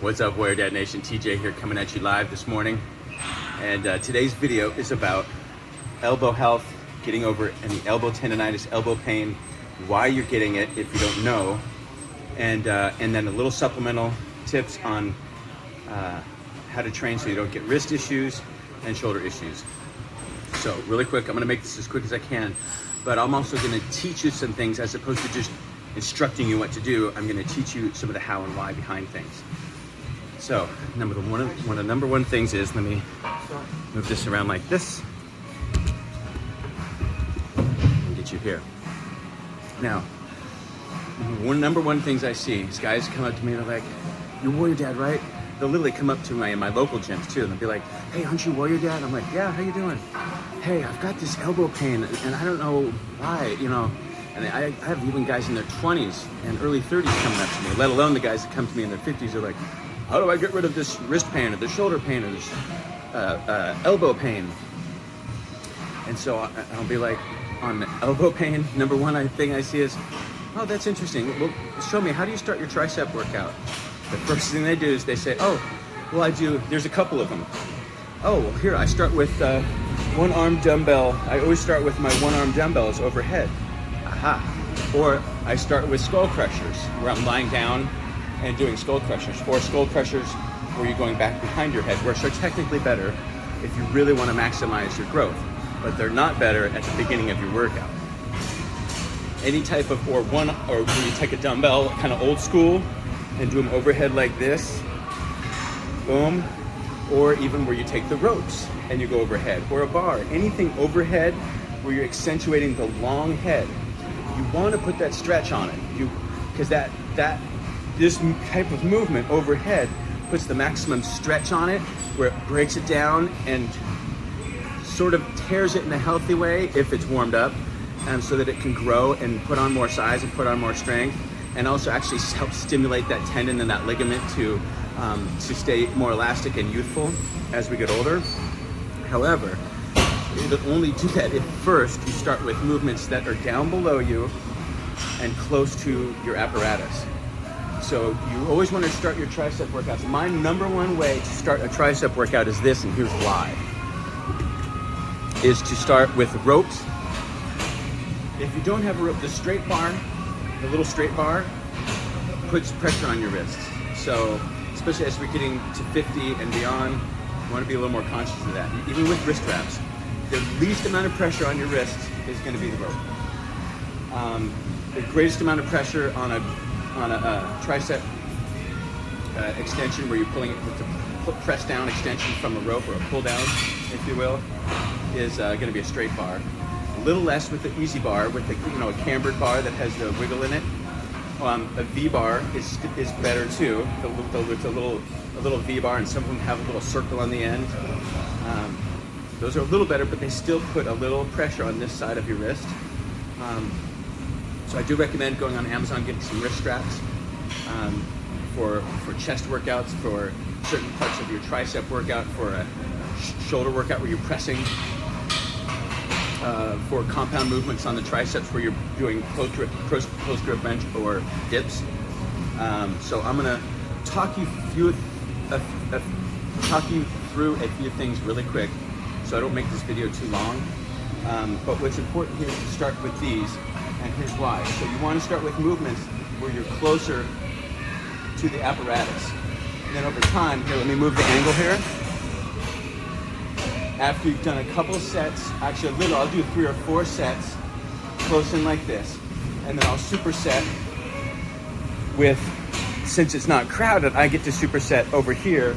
What's up, Warrior Dad Nation? TJ here, coming at you live this morning. And today's video is about elbow health, getting over any elbow tendonitis, elbow pain, why you're getting it if you don't know, and then a little supplemental tips on how to train so you don't get wrist issues and shoulder issues. So really quick, I'm gonna make this as quick as I can, but I'm also gonna teach you some things as opposed to just instructing you what to do. I'm gonna teach you some of the how and why behind things. So one of the number one things is, let me move this around like this and get you here. Now, number one things I see is guys come up to me and they're like, "You're Warrior Dad, right?" They'll literally come up to me in my local gyms too, and they'll be like, "Hey, aren't you Warrior Dad?" I'm like, "Yeah, how you doing?" "Hey, I've got this elbow pain and I don't know why, you know." And I have even guys in their 20s and early 30s coming up to me, let alone the guys that come to me in their 50s. They're like, "How do I get rid of this wrist pain or this shoulder pain or this elbow pain?" And so I'll be like, on elbow pain, number one thing I see is, "Oh, that's interesting. Well, show me, how do you start your tricep workout?" The first thing they do is they say, "Oh, well, there's a couple of them. Oh, well, here, I start with one arm dumbbell. I always start with my one arm dumbbells overhead." Aha. Or I start with skull crushers, where I'm lying down and doing skull crushers, or skull crushers where you're going back behind your head, which are technically better if you really want to maximize your growth, but they're not better at the beginning of your workout. Any type of, or where you take a dumbbell, kind of old school, and do them overhead like this, boom, or even where you take the ropes and you go overhead, or a bar, anything overhead where you're accentuating the long head. You want to put that stretch on it, because this type of movement overhead puts the maximum stretch on it, where it breaks it down and sort of tears it in a healthy way if it's warmed up, so that it can grow and put on more size and put on more strength, and also actually help stimulate that tendon and that ligament to stay more elastic and youthful as we get older. However, it'll only do that if first you start with movements that are down below you and close to your apparatus. So you always want to start your tricep workouts. My number one way to start a tricep workout is this, and here's why. Is to start with ropes. If you don't have a rope, the straight bar, the little straight bar, puts pressure on your wrists. So especially as we're getting to 50 and beyond, you want to be a little more conscious of that. Even with wrist wraps, the least amount of pressure on your wrist is going to be the rope. The greatest amount of pressure on a tricep extension, where you're pulling it with the press down extension from a rope, or a pull down, if you will, is going to be a straight bar. A little less with the easy bar, with the a cambered bar that has the wiggle in it. A V bar is better too. With a little V bar, and some of them have a little circle on the end. Those are a little better, but they still put a little pressure on this side of your wrist. So I do recommend going on Amazon, getting some wrist straps for chest workouts, for certain parts of your tricep workout, for a shoulder workout where you're pressing, for compound movements on the triceps where you're doing close grip bench or dips. So I'm gonna talk you through a few things really quick, so I don't make this video too long. But what's important here is to start with these, and here's why. So you want to start with movements where you're closer to the apparatus. And then over time, here, let me move the angle here. After you've done a couple sets, actually I'll do 3 or 4 sets close in like this, and then I'll superset with, since it's not crowded, I get to superset over here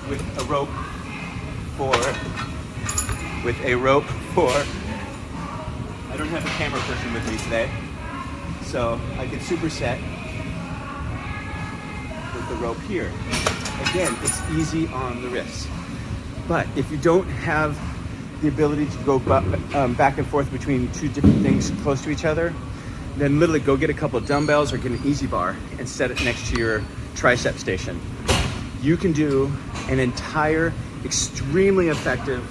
with a rope for, I don't have a camera person with me today, so I can superset with the rope here. Again, it's easy on the wrists. But if you don't have the ability to go back and forth between two different things close to each other, then literally go get a couple of dumbbells or get an easy bar and set it next to your tricep station. You can do an entire, extremely effective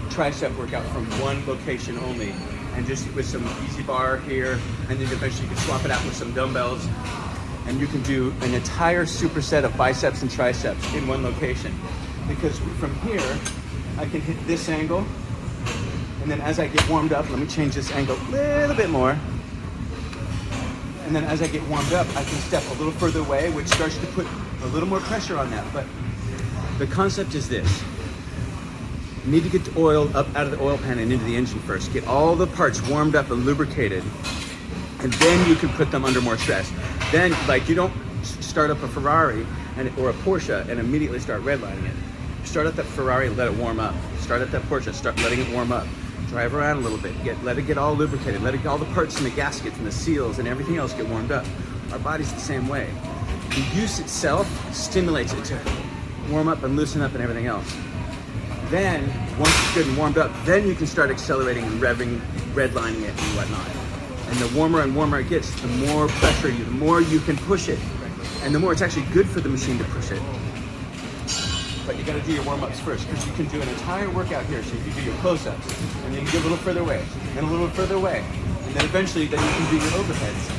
tricep workout from one location only, and just with some easy bar here, and then eventually you can swap it out with some dumbbells and you can do an entire superset of biceps and triceps in one location. Because from here, I can hit this angle, and then as I get warmed up, let me change this angle a little bit more. And then as I get warmed up, I can step a little further away, which starts to put a little more pressure on that. But the concept is this. You need to get the oil up out of the oil pan and into the engine first. Get all the parts warmed up and lubricated, and then you can put them under more stress. Then, like, you don't start up a Ferrari or a Porsche and immediately start redlining it. Start up that Ferrari, let it warm up. Start up that Porsche, start letting it warm up. Drive around a little bit, let it get all lubricated, let it get all the parts and the gaskets and the seals and everything else get warmed up. Our body's the same way. The use itself stimulates it to warm up and loosen up and everything else. Then, once it's good and warmed up, then you can start accelerating and revving, redlining it and whatnot. And the warmer and warmer it gets, the more pressure the more you can push it. And the more it's actually good for the machine to push it. But you gotta do your warm-ups first, because you can do an entire workout here. So you can do your close-ups, and then you get a little further away, and a little further away. And then eventually, then you can do your overheads.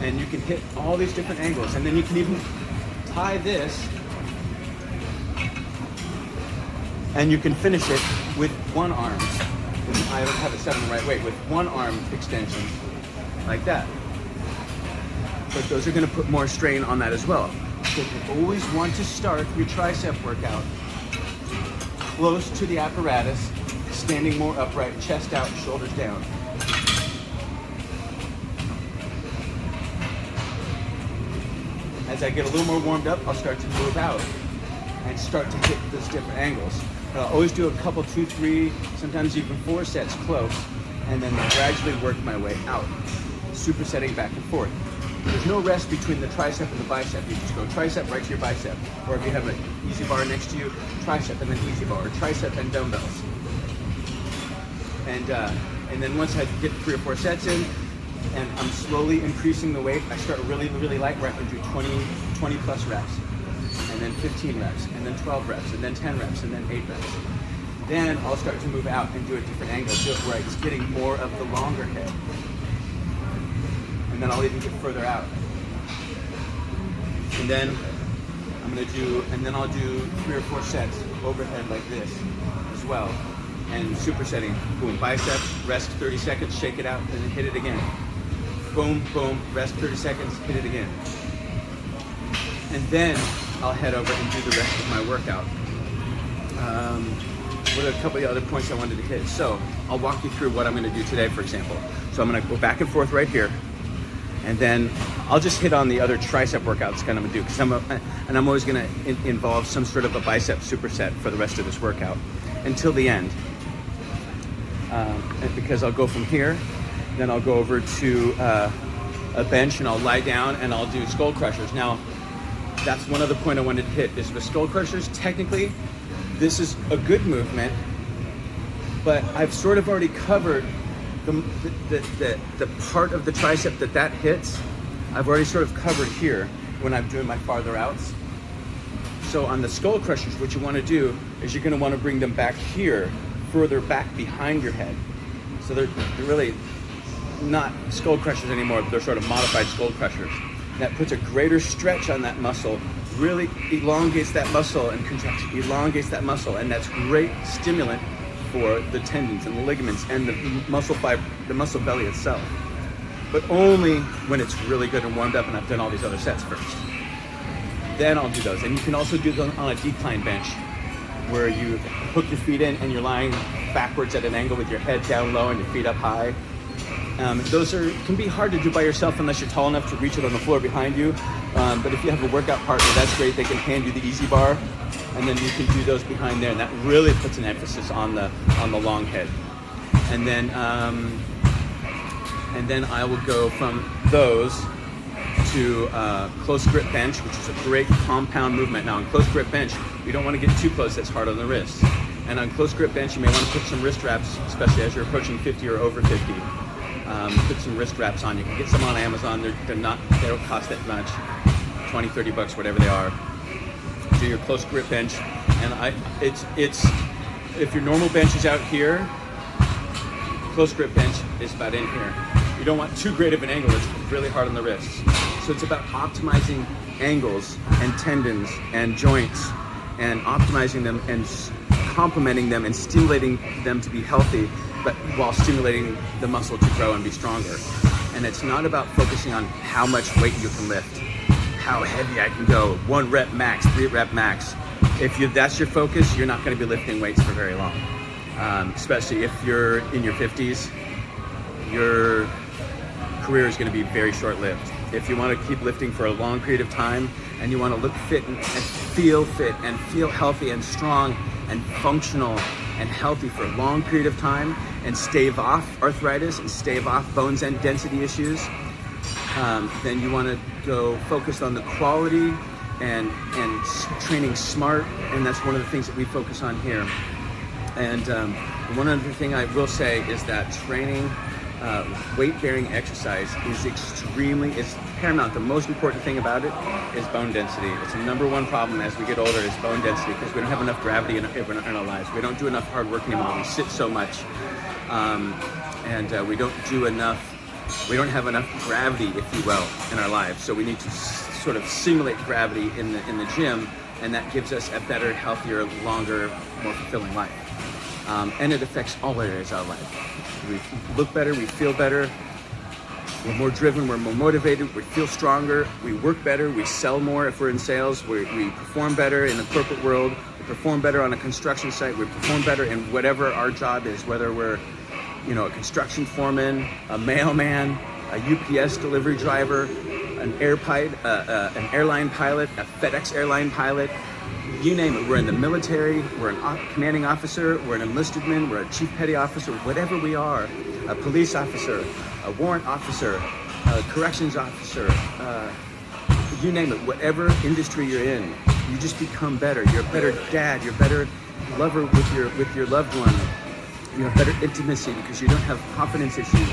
And you can hit all these different angles. And then you can even tie this, and you can finish it with one arm. I don't have it set in the right way, with one arm extension, like that. But those are gonna put more strain on that as well. So you always want to start your tricep workout close to the apparatus, standing more upright, chest out, shoulders down. As I get a little more warmed up, I'll start to move out and start to hit those different angles. But I'll always do a couple, 2, 3, sometimes even 4 sets close, and then gradually work my way out, supersetting back and forth. There's no rest between the tricep and the bicep. You just go tricep right to your bicep. Or if you have an easy bar next to you, tricep and then easy bar, or tricep and dumbbells. And then once I get 3 or 4 sets in, and I'm slowly increasing the weight, I start really, really light where I can do 20 plus reps, and then 15 reps, and then 12 reps, and then 10 reps, and then 8 reps. Then I'll start to move out and do a different angle, do it where it's getting more of the longer head. And then I'll even get further out. And then I'll do 3 or 4 sets overhead like this as well. And supersetting, boom, biceps, rest 30 seconds, shake it out, and then hit it again. Boom, boom, rest 30 seconds, hit it again. And then I'll head over and do the rest of my workout. What are a couple of other points I wanted to hit? So I'll walk you through what I'm gonna do today, for example. So I'm gonna go back and forth right here. And then I'll just hit on the other tricep workouts I'm gonna do, because I'm always gonna involve some sort of a bicep superset for the rest of this workout until the end. Because I'll go from here, then I'll go over to a bench and I'll lie down and I'll do skull crushers. Now, that's one other point I wanted to hit, is the skull crushers. Technically, this is a good movement, but I've sort of already covered the part of the tricep that hits. I've already sort of covered here when I'm doing my farther outs. So on the skull crushers, what you want to do is you're going to want to bring them back here, further back behind your head. So they're really not skull crushers anymore, but they're sort of modified skull crushers. That puts a greater stretch on that muscle, really elongates that muscle and contracts, elongates that muscle, and that's great stimulant for the tendons and the ligaments and the muscle fiber, the muscle belly itself. But only when it's really good and warmed up and I've done all these other sets first. Then I'll do those. And you can also do them on a decline bench, where you hook your feet in and you're lying backwards at an angle with your head down low and your feet up high. Those can be hard to do by yourself unless you're tall enough to reach it on the floor behind you. But if you have a workout partner, that's great. They can hand you the easy bar, and then you can do those behind there, and that really puts an emphasis on the long head. And then I will go from those to close grip bench, which is a great compound movement. Now on close grip bench, you don't want to get too close, that's hard on the wrists. And on close grip bench, you may want to put some wrist wraps, especially as you're approaching 50 or over 50. Put some wrist wraps on. You can get some on Amazon. They don't cost that much, 20, 30 bucks, whatever they are. Do your close grip bench, and it's if your normal bench is out here, close grip bench is about in here. You don't want too great of an angle, it's really hard on the wrists. So it's about optimizing angles and tendons and joints and optimizing them and complementing them and stimulating them to be healthy, but while stimulating the muscle to grow and be stronger. And it's not about focusing on how much weight you can lift, how heavy I can go, 1 rep max, 3 rep max. If that's your focus, you're not going to be lifting weights for very long. Especially if you're in your 50s, your career is going to be very short-lived. If you want to keep lifting for a long period of time and you want to look fit and feel healthy and strong and functional and healthy for a long period of time and stave off arthritis and stave off bones and density issues, then you want to go focus on the quality and training smart, and that's one of the things that we focus on here. And one other thing I will say is that training weight-bearing exercise is paramount. The most important thing about it is bone density. It's the -- 1 problem as we get older is bone density, because we don't have enough gravity in our lives. We don't do enough hard work anymore. We sit so much, and we don't have enough gravity, if you will, in our lives. So we need to sort of simulate gravity in the gym, and that gives us a better, healthier, longer, more fulfilling life. And it affects all areas of our life. We look better, we feel better, we're more driven, we're more motivated, we feel stronger, we work better, we sell more if we're in sales, we perform better in the corporate world, we perform better on a construction site, we perform better in whatever our job is, whether we're a construction foreman, a mailman, a UPS delivery driver, an airline pilot, a FedEx airline pilot. You name it. We're in the military, we're a commanding officer, we're an enlisted man, we're a chief petty officer, whatever we are, a police officer, a warrant officer, a corrections officer, you name it, whatever industry you're in, you just become better. You're a better dad, you're a better lover with your loved one, you have better intimacy because you don't have confidence issues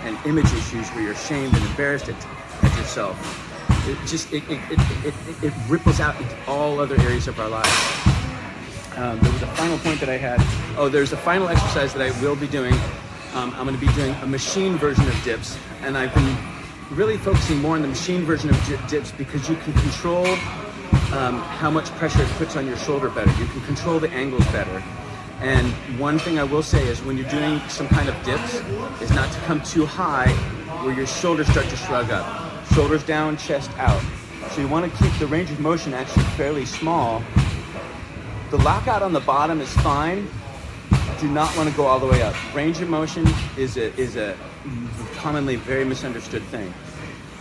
and image issues where you're ashamed and embarrassed at yourself. It ripples out into all other areas of our lives. There was a final point that I had. There's a final exercise that I will be doing. I'm going to be doing a machine version of dips, and I've been really focusing more on the machine version of dips because you can control how much pressure it puts on your shoulder better. You can control the angles better. And one thing I will say is when you're doing some kind of dips is not to come too high where your shoulders start to shrug up. Shoulders down, chest out. So you want to keep the range of motion actually fairly small. The lockout on the bottom is fine. Do not want to go all the way up. Range of motion is a commonly very misunderstood thing.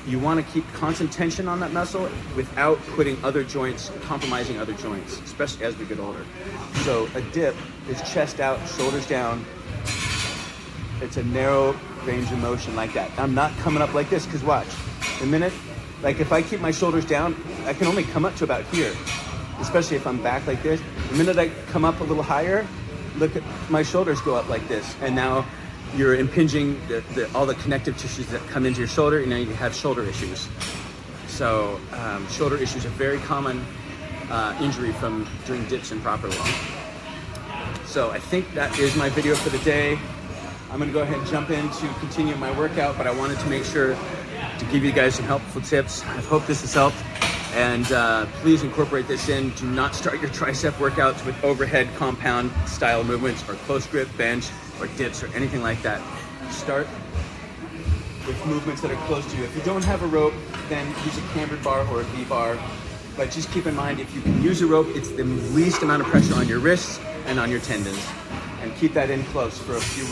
You want to keep constant tension on that muscle without putting compromising other joints, especially as we get older. So a dip is chest out, shoulders down. It's a narrow range of motion like that. I'm not coming up like this because watch. The minute, like if I keep my shoulders down, I can only come up to about here, especially if I'm back like this. The minute I come up a little higher, look at my shoulders go up like this. And now you're impinging all the connective tissues that come into your shoulder, and now you have shoulder issues. So shoulder issues are very common injury from doing dips improperly. So I think that is my video for the day. I'm gonna go ahead and jump in to continue my workout, but I wanted to make sure to give you guys some helpful tips. I hope this has helped. And please incorporate this in. Do not start your tricep workouts with overhead compound style movements or close grip bench or dips or anything like that. Start with movements that are close to you. If you don't have a rope, then use a cambered bar or a V-bar. But just keep in mind, if you can use a rope, it's the least amount of pressure on your wrists and on your tendons. And keep that in close for a few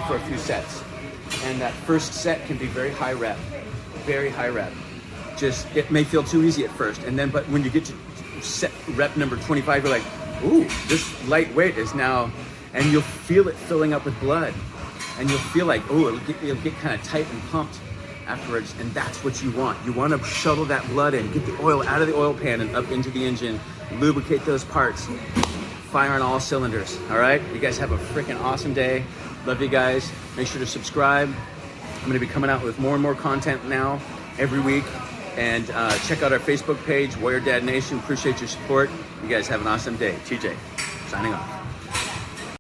for a few sets. And that first set can be very high rep. It may feel too easy at first, but when you get to set rep number 25, you're like, ooh, this light weight is now, and you'll feel it filling up with blood, and you'll feel like, oh, it'll get kind of tight and pumped afterwards, and that's what you want. You want to shuttle that blood in, get the oil out of the oil pan and up into the engine, lubricate those parts, fire on all cylinders. All right, you guys have a freaking awesome day. Love you guys. Make sure to subscribe. I'm going to be coming out with more and more content now every week. And check out our Facebook page, Warrior Dad Nation. Appreciate your support. You guys have an awesome day. TJ, signing off.